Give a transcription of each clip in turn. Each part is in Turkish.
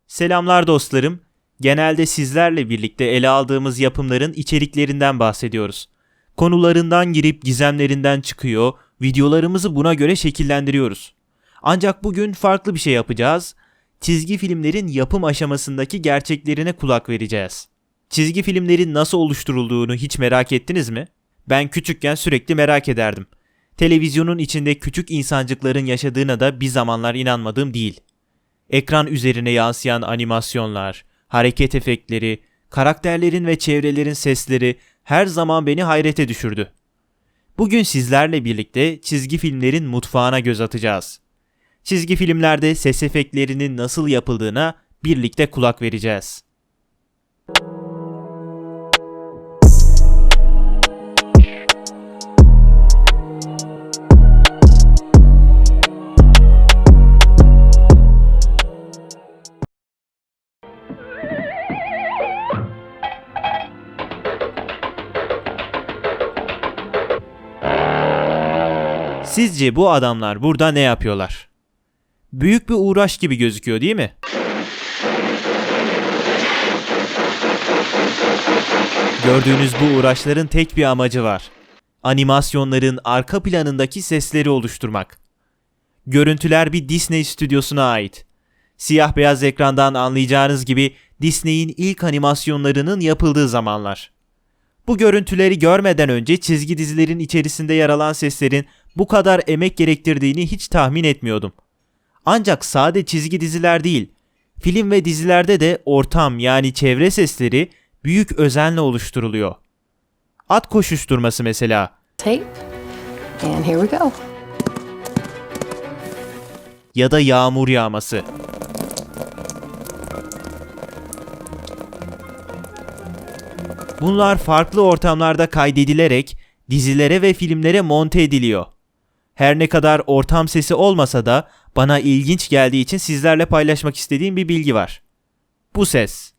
Selamlar dostlarım. Genelde sizlerle birlikte ele aldığımız yapımların içeriklerinden bahsediyoruz. Konularından girip gizemlerinden çıkıyor, videolarımızı buna göre şekillendiriyoruz. Ancak bugün farklı bir şey yapacağız. Çizgi filmlerin yapım aşamasındaki gerçeklerine kulak vereceğiz. Çizgi filmlerin nasıl oluşturulduğunu hiç merak ettiniz mi? Ben küçükken sürekli merak ederdim. Televizyonun içinde küçük insancıkların yaşadığına da bir zamanlar inanmadığım değil. Ekran üzerine yansıyan animasyonlar, hareket efektleri, karakterlerin ve çevrelerin sesleri her zaman beni hayrete düşürdü. Bugün sizlerle birlikte çizgi filmlerin mutfağına göz atacağız. Çizgi filmlerde ses efektlerinin nasıl yapıldığına birlikte kulak vereceğiz. Sizce bu adamlar burada ne yapıyorlar? Büyük bir uğraş gibi gözüküyor, değil mi? Gördüğünüz bu uğraşların tek bir amacı var. Animasyonların arka planındaki sesleri oluşturmak. Görüntüler bir Disney stüdyosuna ait. Siyah beyaz ekrandan anlayacağınız gibi Disney'in ilk animasyonlarının yapıldığı zamanlar. Bu görüntüleri görmeden önce çizgi dizilerin içerisinde yer alan seslerin bu kadar emek gerektirdiğini hiç tahmin etmiyordum. Ancak sade çizgi diziler değil, film ve dizilerde de ortam yani çevre sesleri büyük özenle oluşturuluyor. At koşuşturması mesela. Tape. And here we go. Ya da yağmur yağması. Bunlar farklı ortamlarda kaydedilerek dizilere ve filmlere monte ediliyor. Her ne kadar ortam sesi olmasa da bana ilginç geldiği için sizlerle paylaşmak istediğim bir bilgi var. Bu ses.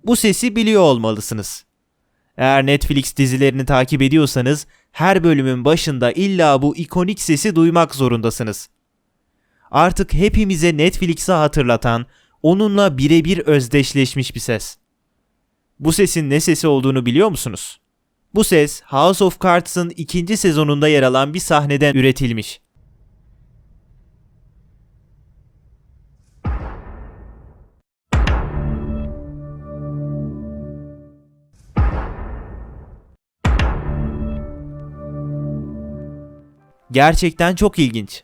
Bu sesi biliyor olmalısınız. Eğer Netflix dizilerini takip ediyorsanız her bölümün başında illa bu ikonik sesi duymak zorundasınız. Artık hepimize Netflix'i hatırlatan, onunla birebir özdeşleşmiş bir ses. Bu sesin ne sesi olduğunu biliyor musunuz? Bu ses House of Cards'ın 2. sezonunda yer alan bir sahneden üretilmiş. Gerçekten çok ilginç.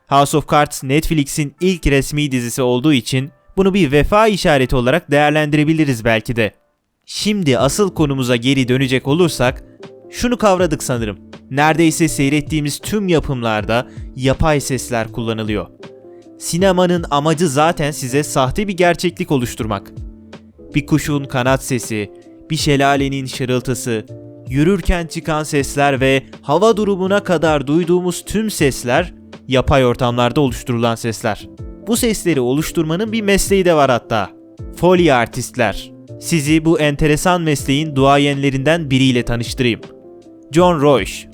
House of Cards Netflix'in ilk resmi dizisi olduğu için bunu bir vefa işareti olarak değerlendirebiliriz belki de. Şimdi asıl konumuza geri dönecek olursak, şunu kavradık sanırım. Neredeyse seyrettiğimiz tüm yapımlarda yapay sesler kullanılıyor. Sinemanın amacı zaten size sahte bir gerçeklik oluşturmak. Bir kuşun kanat sesi, bir şelalenin şırıltısı, yürürken çıkan sesler ve hava durumuna kadar duyduğumuz tüm sesler yapay ortamlarda oluşturulan sesler. Bu sesleri oluşturmanın bir mesleği de var hatta. Foley artistler. Sizi bu enteresan mesleğin duayenlerinden biriyle tanıştırayım. John Roche.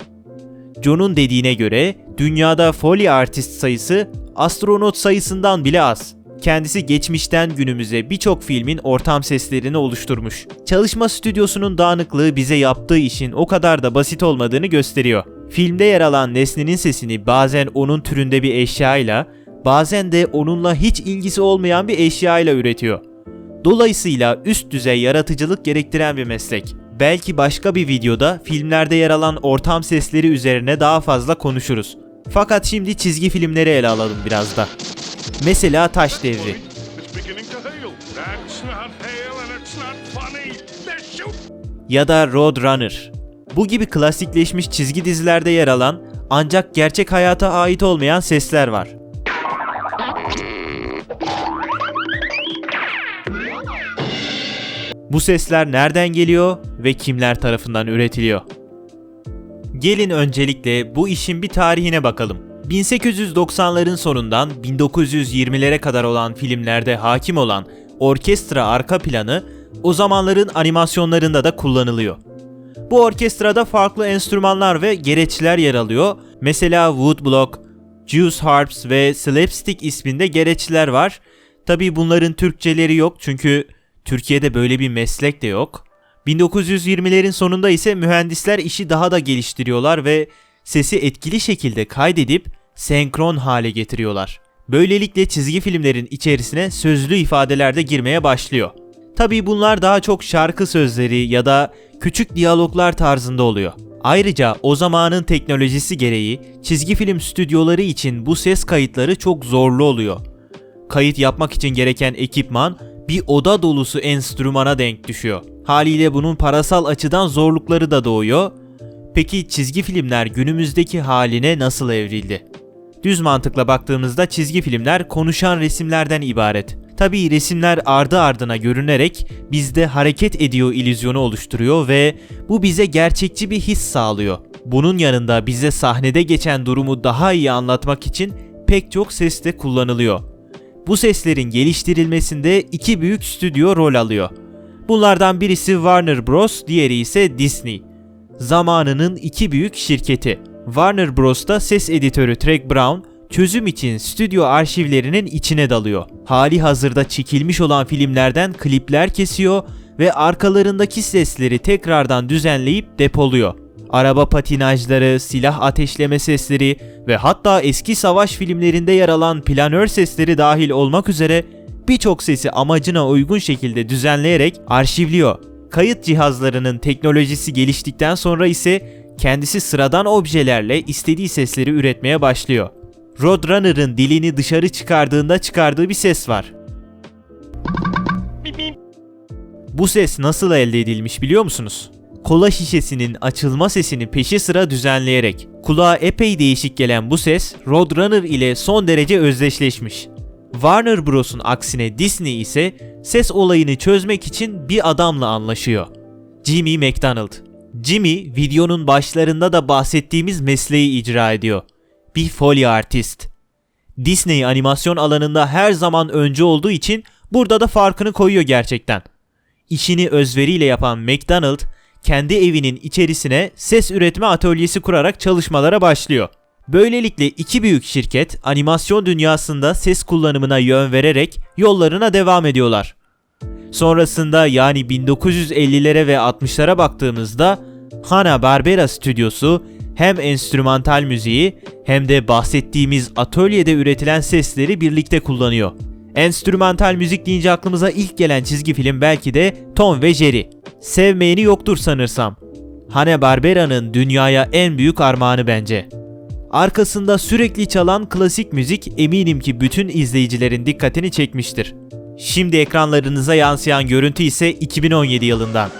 John'un dediğine göre dünyada Foley artist sayısı astronot sayısından bile az. Kendisi geçmişten günümüze birçok filmin ortam seslerini oluşturmuş. Çalışma stüdyosunun dağınıklığı bize yaptığı işin o kadar da basit olmadığını gösteriyor. Filmde yer alan nesnenin sesini bazen onun türünde bir eşyayla, bazen de onunla hiç ilgisi olmayan bir eşyayla üretiyor. Dolayısıyla üst düzey yaratıcılık gerektiren bir meslek. Belki başka bir videoda filmlerde yer alan ortam sesleri üzerine daha fazla konuşuruz. Fakat şimdi çizgi filmleri ele alalım biraz da. Mesela Taş Devri. Ya da Roadrunner. Bu gibi klasikleşmiş çizgi dizilerde yer alan ancak gerçek hayata ait olmayan sesler var. Bu sesler nereden geliyor ve kimler tarafından üretiliyor? Gelin öncelikle bu işin bir tarihine bakalım. 1890'ların sonundan 1920'lere kadar olan filmlerde hakim olan orkestra arka planı o zamanların animasyonlarında da kullanılıyor. Bu orkestrada farklı enstrümanlar ve gereçler yer alıyor. Mesela woodblock, Juice Harps ve Slapstick isminde gereçler var. Tabii bunların Türkçeleri yok çünkü Türkiye'de böyle bir meslek de yok. 1920'lerin sonunda ise mühendisler işi daha da geliştiriyorlar ve sesi etkili şekilde kaydedip senkron hale getiriyorlar. Böylelikle çizgi filmlerin içerisine sözlü ifadeler de girmeye başlıyor. Tabii bunlar daha çok şarkı sözleri ya da küçük diyaloglar tarzında oluyor. Ayrıca o zamanın teknolojisi gereği çizgi film stüdyoları için bu ses kayıtları çok zorlu oluyor. Kayıt yapmak için gereken ekipman bir oda dolusu enstrümana denk düşüyor. Haliyle bunun parasal açıdan zorlukları da doğuyor. Peki çizgi filmler günümüzdeki haline nasıl evrildi? Düz mantıkla baktığımızda çizgi filmler konuşan resimlerden ibaret. Tabii resimler ardı ardına görünerek bizde hareket ediyor illüzyonu oluşturuyor ve bu bize gerçekçi bir his sağlıyor. Bunun yanında bize sahnede geçen durumu daha iyi anlatmak için pek çok ses de kullanılıyor. Bu seslerin geliştirilmesinde iki büyük stüdyo rol alıyor. Bunlardan birisi Warner Bros, diğeri ise Disney. Zamanının iki büyük şirketi. Warner Bros'ta ses editörü Trek Brown, çözüm için stüdyo arşivlerinin içine dalıyor. Hali hazırda çekilmiş olan filmlerden klipler kesiyor ve arkalarındaki sesleri tekrardan düzenleyip depoluyor. Araba patinajları, silah ateşleme sesleri ve hatta eski savaş filmlerinde yer alan planör sesleri dahil olmak üzere birçok sesi amacına uygun şekilde düzenleyerek arşivliyor. Kayıt cihazlarının teknolojisi geliştikten sonra ise kendisi sıradan objelerle istediği sesleri üretmeye başlıyor. Roadrunner'ın dilini dışarı çıkardığında çıkardığı bir ses var. Bu ses nasıl elde edilmiş biliyor musunuz? Kola şişesinin açılma sesini peşi sıra düzenleyerek. Kulağa epey değişik gelen bu ses Roadrunner ile son derece özdeşleşmiş. Warner Bros'un aksine Disney ise ses olayını çözmek için bir adamla anlaşıyor. Jimmy McDonald. Jimmy, videonun başlarında da bahsettiğimiz mesleği icra ediyor. Bir Foley artist. Disney animasyon alanında her zaman önce olduğu için burada da farkını koyuyor gerçekten. İşini özveriyle yapan McDonald, kendi evinin içerisine ses üretme atölyesi kurarak çalışmalara başlıyor. Böylelikle iki büyük şirket animasyon dünyasında ses kullanımına yön vererek yollarına devam ediyorlar. Sonrasında yani 1950'lere ve 60'lara baktığımızda Hanna-Barbera stüdyosu hem enstrümantal müziği hem de bahsettiğimiz atölyede üretilen sesleri birlikte kullanıyor. Enstrümantal müzik deyince aklımıza ilk gelen çizgi film belki de Tom ve Jerry. Sevmeyeni yoktur sanırsam. Hanna-Barbera'nın dünyaya en büyük armağanı bence. Arkasında sürekli çalan klasik müzik eminim ki bütün izleyicilerin dikkatini çekmiştir. Şimdi ekranlarınıza yansıyan görüntü ise 2017 yılından.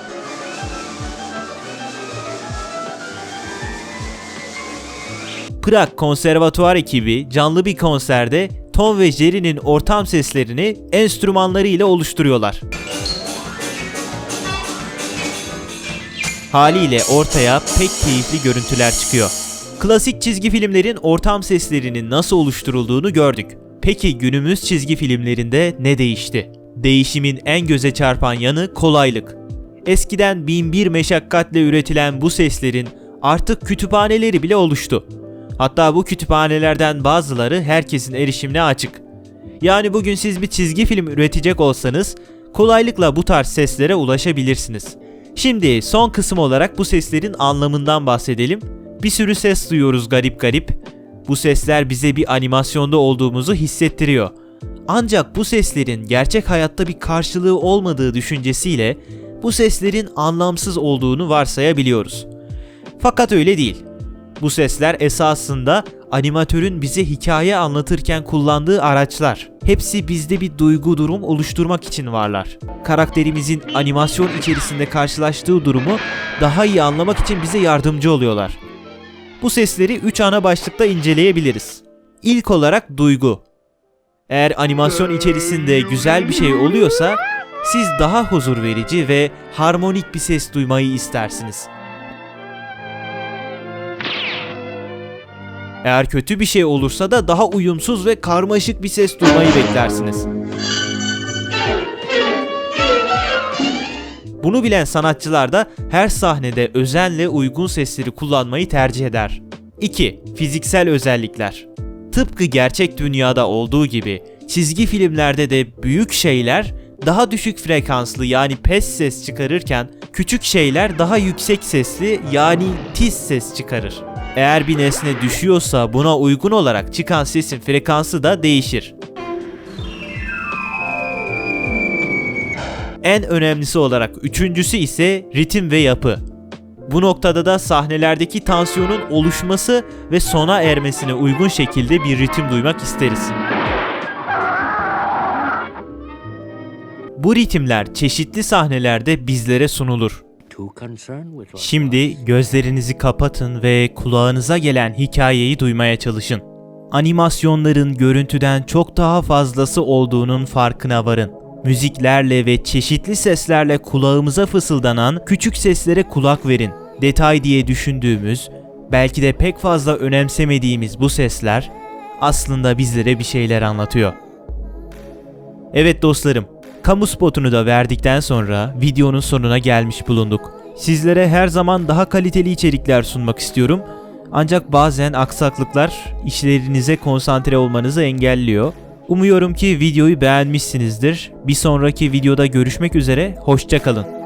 Prag Konservatuvar ekibi canlı bir konserde Tom ve Jerry'nin ortam seslerini enstrümanları ile oluşturuyorlar. Haliyle ortaya pek keyifli görüntüler çıkıyor. Klasik çizgi filmlerin ortam seslerinin nasıl oluşturulduğunu gördük. Peki günümüz çizgi filmlerinde ne değişti? Değişimin en göze çarpan yanı kolaylık. Eskiden binbir meşakkatle üretilen bu seslerin artık kütüphaneleri bile oluştu. Hatta bu kütüphanelerden bazıları herkesin erişimine açık. Yani bugün siz bir çizgi film üretecek olsanız kolaylıkla bu tarz seslere ulaşabilirsiniz. Şimdi son kısım olarak bu seslerin anlamından bahsedelim. Bir sürü ses duyuyoruz garip garip. Bu sesler bize bir animasyonda olduğumuzu hissettiriyor. Ancak bu seslerin gerçek hayatta bir karşılığı olmadığı düşüncesiyle bu seslerin anlamsız olduğunu varsayabiliyoruz. Fakat öyle değil. Bu sesler esasında animatörün bize hikaye anlatırken kullandığı araçlar. Hepsi bizde bir duygu durum oluşturmak için varlar. Karakterimizin animasyon içerisinde karşılaştığı durumu daha iyi anlamak için bize yardımcı oluyorlar. Bu sesleri 3 ana başlıkta inceleyebiliriz. İlk olarak duygu. Eğer animasyon içerisinde güzel bir şey oluyorsa siz daha huzur verici ve harmonik bir ses duymayı istersiniz. Eğer kötü bir şey olursa da daha uyumsuz ve karmaşık bir ses duymayı beklersiniz. Bunu bilen sanatçılar da her sahnede özenle uygun sesleri kullanmayı tercih eder. 2. Fiziksel özellikler. Tıpkı gerçek dünyada olduğu gibi çizgi filmlerde de büyük şeyler daha düşük frekanslı yani pes ses çıkarırken küçük şeyler daha yüksek sesli yani tiz ses çıkarır. Eğer bir nesne düşüyorsa buna uygun olarak çıkan sesin frekansı da değişir. En önemlisi olarak üçüncüsü ise ritim ve yapı. Bu noktada da sahnelerdeki tansiyonun oluşması ve sona ermesine uygun şekilde bir ritim duymak isteriz. Bu ritimler çeşitli sahnelerde bizlere sunulur. Şimdi gözlerinizi kapatın ve kulağınıza gelen hikayeyi duymaya çalışın. Animasyonların görüntüden çok daha fazlası olduğunun farkına varın. Müziklerle ve çeşitli seslerle kulağımıza fısıldanan küçük seslere kulak verin. Detay diye düşündüğümüz, belki de pek fazla önemsemediğimiz bu sesler aslında bizlere bir şeyler anlatıyor. Evet dostlarım, kamu spotunu da verdikten sonra videonun sonuna gelmiş bulunduk. Sizlere her zaman daha kaliteli içerikler sunmak istiyorum. Ancak bazen aksaklıklar işlerinize konsantre olmanızı engelliyor. Umuyorum ki videoyu beğenmişsinizdir. Bir sonraki videoda görüşmek üzere, hoşça kalın.